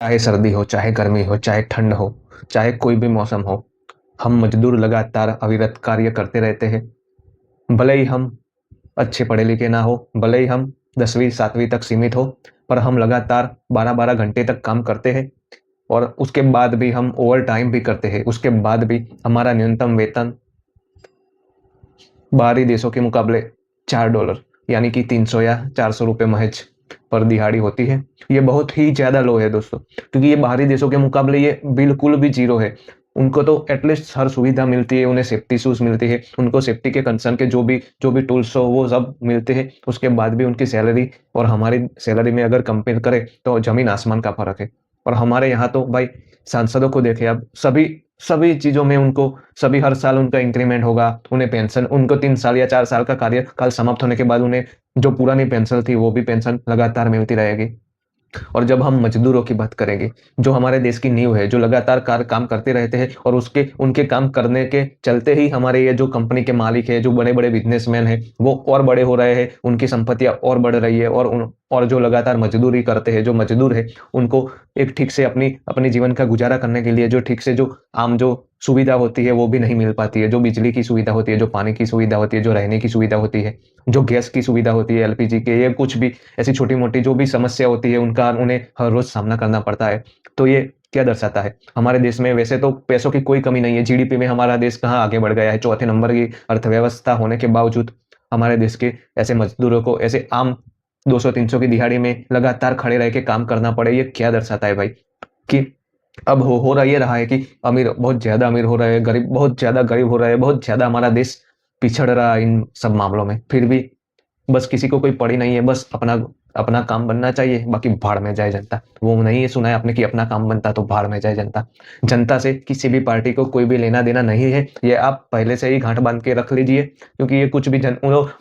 चाहे सर्दी हो, चाहे गर्मी हो, चाहे ठंड हो, चाहे कोई भी मौसम हो, हम मजदूर लगातार अविरत कार्य करते रहते हैं। भले ही हम अच्छे पढ़े लिखे ना हो, भले ही हम 10वीं 7वीं तक सीमित हो, पर हम लगातार 12-12 घंटे तक काम करते हैं और उसके बाद भी हम ओवर टाइम भी करते हैं। उसके बाद भी हमारा न्यूनतम वेतन बाहरी देशों के मुकाबले $4 यानी कि 300 या 400 रुपये महज पर दिहाड़ी होती है। ये बहुत ही ज़्यादा लो है दोस्तों, क्योंकि ये बाहरी देशों के मुकाबले ये बिल्कुल भी ज़ीरो है। उनको तो एटलीस्ट हर सुविधा मिलती है, उन्हें सेफ्टी शूज़ मिलती है, उनको सेफ्टी के कंसर्न के जो भी टूल्स हो वो सब मिलते हैं। उसके बाद भी उनकी सैलरी और हमारी सैलरी में अगर कंपेयर करें तो ज़मीन आसमान का फ़र्क है। और हमारे यहाँ तो भाई सांसदों को देखें अब, सभी सभी चीज़ों में उनको सभी हर साल उनका इंक्रीमेंट होगा, उन्हें पेंशन उनको 3 साल या 4 साल का कार्यकाल समाप्त होने के बाद उन्हें जो पुरानी पेंशन थी, वो भी पेंशन लगातार मिलती रहेगी। और जब हम मज़दूरों की बात करेंगे, जो हमारे देश की नींव है, जो लगातार काम करते रहते हैं और उसके उनके काम करने के चलते ही हमारे ये जो कंपनी के मालिक हैं, जो बड़े-बड़े बिज़नेसमैन हैं, वो और बड़े हो रहे हैं, उनकी संपत्तियाँ और बढ़ रही है और जो लगातार मज़दूरी करते हैं, जो मज़दूर हैं, उनको एक ठीक से अपनी अपने जीवन का गुज़ारा करने के लिए जो ठीक से जो आम जो सुविधा होती है, वो भी नहीं मिल पाती है। जो बिजली की सुविधा होती है, जो पानी की सुविधा होती है, जो रहने की सुविधा होती है, जो गैस की सुविधा होती है, एलपीजी के ये कुछ भी ऐसी छोटी-मोटी जो भी समस्या होती है, उनका उन्हें हर रोज़ सामना करना पड़ता है। तो ये क्या दर्शाता है? हमारे देश में वैसे तो पैसों की कोई कमी नहीं है, जीडीपी में हमारा देश कहाँ आगे बढ़ गया है, चौथे नंबर की अर्थव्यवस्था होने के बावजूद हमारे देश के ऐसे मज़दूरों को ऐसे आम 200-300 की दिहाड़ी में लगातार खड़े रह के काम करना पड़े, ये क्या दर्शाता है भाई? कि अब ये रहा है कि अमीर बहुत ज़्यादा अमीर हो रहे हैं, गरीब बहुत ज़्यादा गरीब हो रहा है, बहुत ज़्यादा हमारा देश पिछड़ रहा है इन सब मामलों में। फिर भी बस किसी को कोई पड़ी नहीं है, बस अपना अपना काम बनना चाहिए, बाकी भाड़ में जाए जनता। वो नहीं सुना है आपने कि अपना काम बनता तो भाड़ में जाए जनता। जनता से किसी भी पार्टी को कोई भी लेना-देना नहीं है, ये आप पहले से ही गाँठ बाँध के रख लीजिए, क्योंकि ये कुछ भी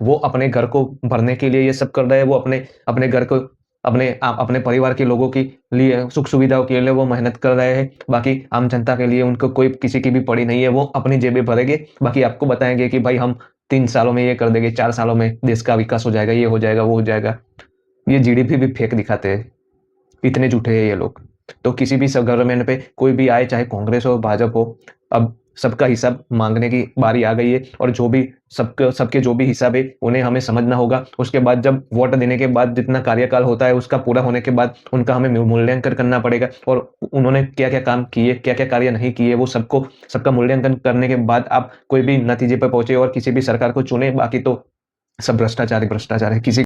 वो अपने घर को भरने के लिए ये सब कर रहे हैं, वो अपने अपने घर को अपने परिवार के लोगों के लिए सुख-सुविधाओं के लिए वो मेहनत कर रहे हैं। बाकी आम जनता के लिए उनको कोई किसी की भी पड़ी नहीं है, वो अपनी जेबें भरेंगे, बाकी आपको बताएँगे कि भाई हम 3 सालों में ये कर देंगे, 4 सालों में देश का विकास हो जाएगा, ये हो जाएगा, वो हो जाएगा। ये जीडीपी भी फेक दिखाते हैं, इतने झूठे हैं ये लोग। तो किसी भी गवर्नमेंट पे कोई भी आए, चाहे कांग्रेस हो, भाजपा हो, अब सबका हिसाब माँगने की बारी आ गई है और जो भी सबके जो भी हिसाब है, उन्हें हमें समझना होगा। उसके बाद जब वोट देने के बाद जितना कार्यकाल होता है, उसका पूरा होने के बाद उनका हमें मूल्यांकन करना पड़ेगा और उन्होंने क्या-क्या काम किए, क्या-क्या कार्य नहीं किए, वो सबका मूल्यांकन करने के बाद आप कोई भी नतीजे पे पहुँचे और किसी भी सरकार को चुनें, बाकी तो सब भ्रष्टाचार ही भ्रष्टाचार है। किसी